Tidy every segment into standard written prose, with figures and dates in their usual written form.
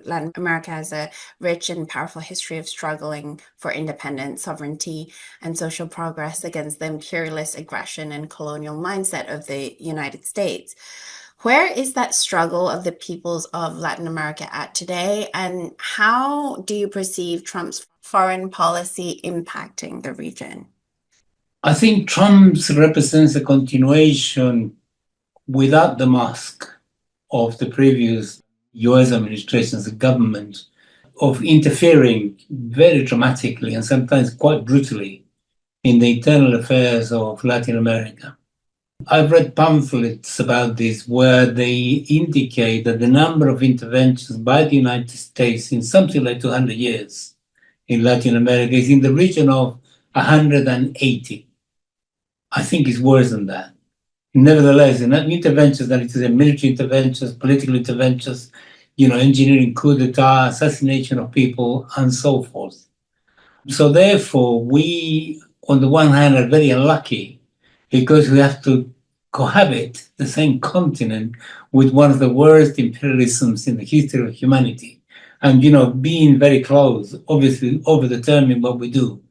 Latin America has a rich and powerful history of struggling for independence, sovereignty, and social progress against the imperialist aggression and colonial mindset of the United States. Where is that struggle of the peoples of Latin America at today, and how do you perceive Trump's foreign policy impacting the region? I think Trump's represents a continuation without the mask of the previous US administration's government of interfering very dramatically and sometimes quite brutally in the internal affairs of Latin America. I've read pamphlets about this where they indicate that the number of interventions by the United States in something like 200 years in Latin America is in the region of 180. I think it's worse than that. Nevertheless, in interventions, that it is military interventions, political interventions, engineering coup d'etat, assassination of people, and so forth. So therefore, we, on the one hand, are very unlucky because we have to cohabit the same continent with one of the worst imperialisms in the history of humanity. And, being very close, obviously, overdetermine what we do.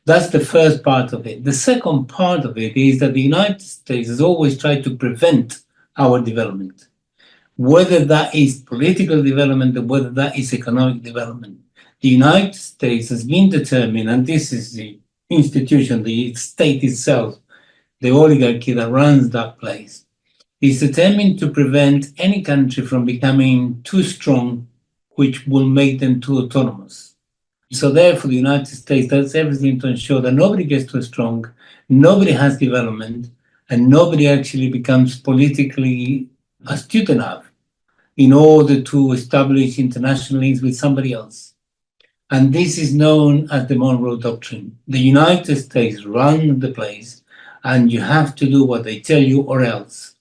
That's the first part of it. The second part of it is that the United States has always tried to prevent our development, whether that is political development or whether that is economic development. The United States has been determined, and this is the institution, the state itself, the oligarchy that runs that place, is determined to prevent any country from becoming too strong, which will make them too autonomous. So therefore, the United States does everything to ensure that nobody gets too strong, nobody has development, and nobody actually becomes politically astute enough in order to establish international links with somebody else. And this is known as the Monroe Doctrine. The United States run the place, and you have to do what they tell you or else.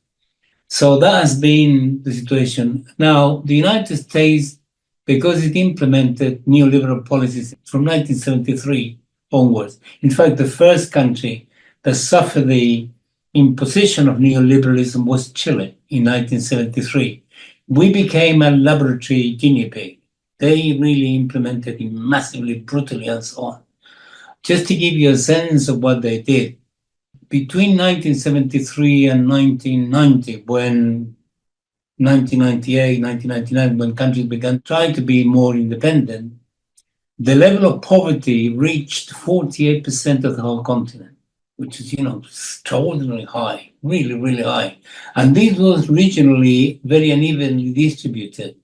So that has been the situation. Now, the United States, because it implemented neoliberal policies from 1973 onwards. In fact, the first country that suffered the imposition of neoliberalism was Chile in 1973. We became a laboratory guinea pig. They really implemented it massively, brutally, and so on. Just to give you a sense of what they did, between 1973 and 1990, when 1998, 1999, when countries began trying to be more independent, the level of poverty reached 48% of the whole continent, which is, extraordinarily high, really, really high. And this was regionally very unevenly distributed.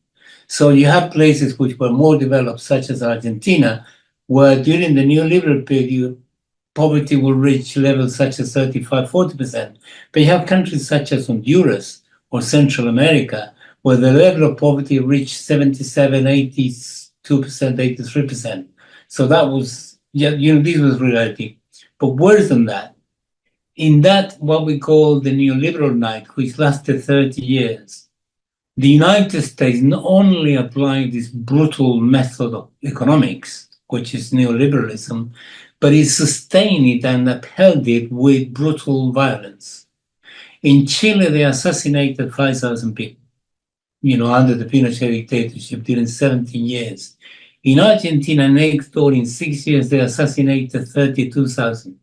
So you have places which were more developed, such as Argentina, where during the neoliberal period, poverty will reach levels such as 35, 40%. But you have countries such as Honduras, or Central America, where the level of poverty reached 77, 82%, 83%. So that was, this was reality. But worse than that, in that what we call the neoliberal night, which lasted 30 years, the United States not only applied this brutal method of economics, which is neoliberalism, but it sustained it and upheld it with brutal violence. In Chile, they assassinated 5,000 people, under the Pinochet dictatorship during 17 years. In Argentina, next door, in 6 years, they assassinated 32,000.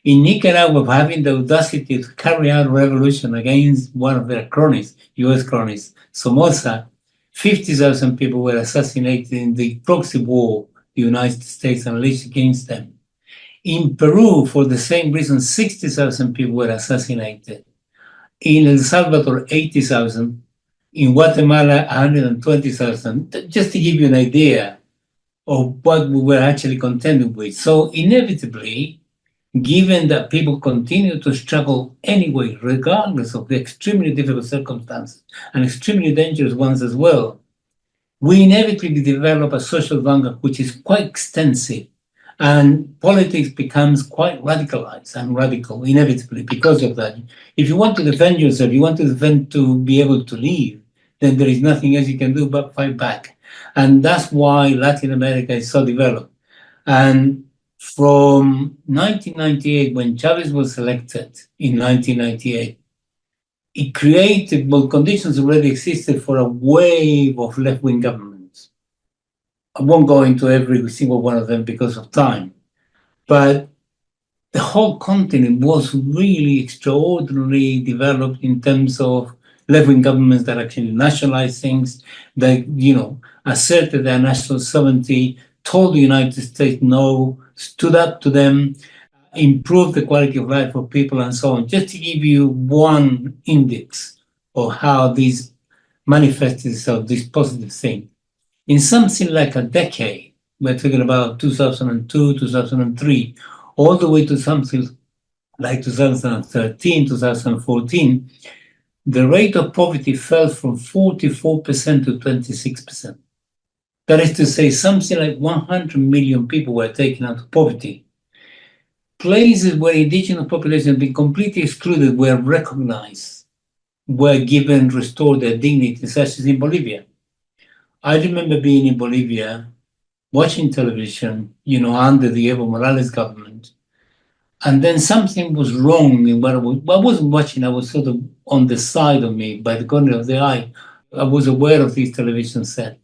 In Nicaragua, having the audacity to carry out a revolution against one of their cronies, US cronies, Somoza, 50,000 people were assassinated in the proxy war the United States unleashed against them. In Peru, for the same reason, 60,000 people were assassinated. In El Salvador, 80,000. In Guatemala, 120,000. Just to give you an idea of what we were actually contending with. So inevitably, given that people continue to struggle anyway, regardless of the extremely difficult circumstances and extremely dangerous ones as well, we inevitably develop a social vanguard which is quite extensive. And politics becomes quite radicalized and radical, inevitably, because of that. If you want to defend yourself, you want to defend to be able to live, then there is nothing else you can do but fight back. And that's why Latin America is so developed. And from 1998, when Chavez was elected in 1998, it created, well, conditions already existed for a wave of left-wing governments. I won't go into every single one of them because of time, but the whole continent was really extraordinarily developed in terms of left-wing governments that actually nationalized things, that, asserted their national sovereignty, told the United States no, stood up to them, improved the quality of life for people and so on. Just to give you one index of how this manifested itself, this positive thing. In something like a decade, we're talking about 2002, 2003, all the way to something like 2013, 2014, the rate of poverty fell from 44% to 26%. That is to say, something like 100 million people were taken out of poverty. Places where indigenous populations had been completely excluded were recognized, were given, restored their dignity, such as in Bolivia. I remember being in Bolivia, watching television, under the Evo Morales government, and then something was wrong in what I wasn't watching, I was sort of on the side of me, by the corner of the eye. I was aware of this television set.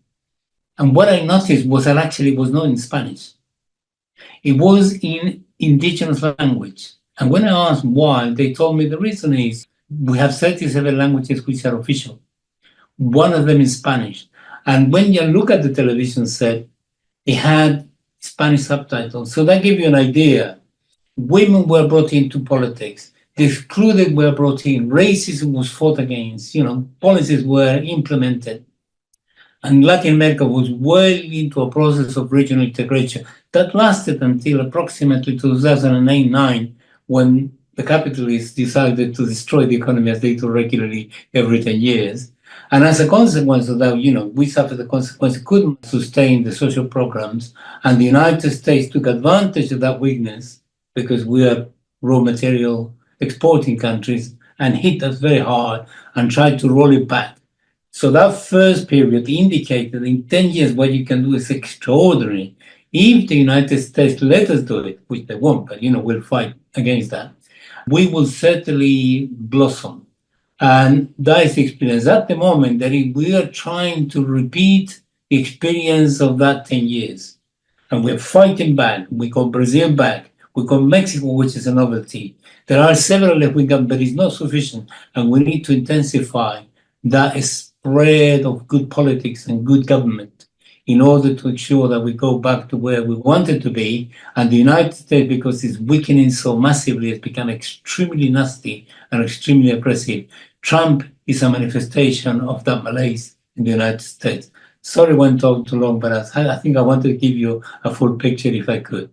And what I noticed was that actually it was not in Spanish. It was in indigenous language. And when I asked why, they told me the reason is we have 37 languages which are official. One of them is Spanish. And when you look at the television set, it had Spanish subtitles. So that gives you an idea. Women were brought into politics. The excluded were brought in. Racism was fought against. Policies were implemented. And Latin America was well into a process of regional integration that lasted until approximately 2008-9, when the capitalists decided to destroy the economy as they do regularly every 10 years. And as a consequence of that, we suffered the consequence, couldn't sustain the social programs, and the United States took advantage of that weakness because we are raw material exporting countries and hit us very hard and tried to roll it back. So that first period indicated in 10 years what you can do is extraordinary. If the United States let us do it, which they won't, but we'll fight against that, we will certainly blossom. And that is the experience. At the moment, that we are trying to repeat the experience of that 10 years. And we're fighting back. We got Brazil back. We got Mexico, which is a novelty. There are several that we got, but it's not sufficient. And we need to intensify that spread of good politics and good government in order to ensure that we go back to where we wanted to be. And the United States, because it's weakening so massively, has become extremely nasty and extremely oppressive. Trump is a manifestation of that malaise in the United States. Sorry, I went on too long, but I think I wanted to give you a full picture if I could.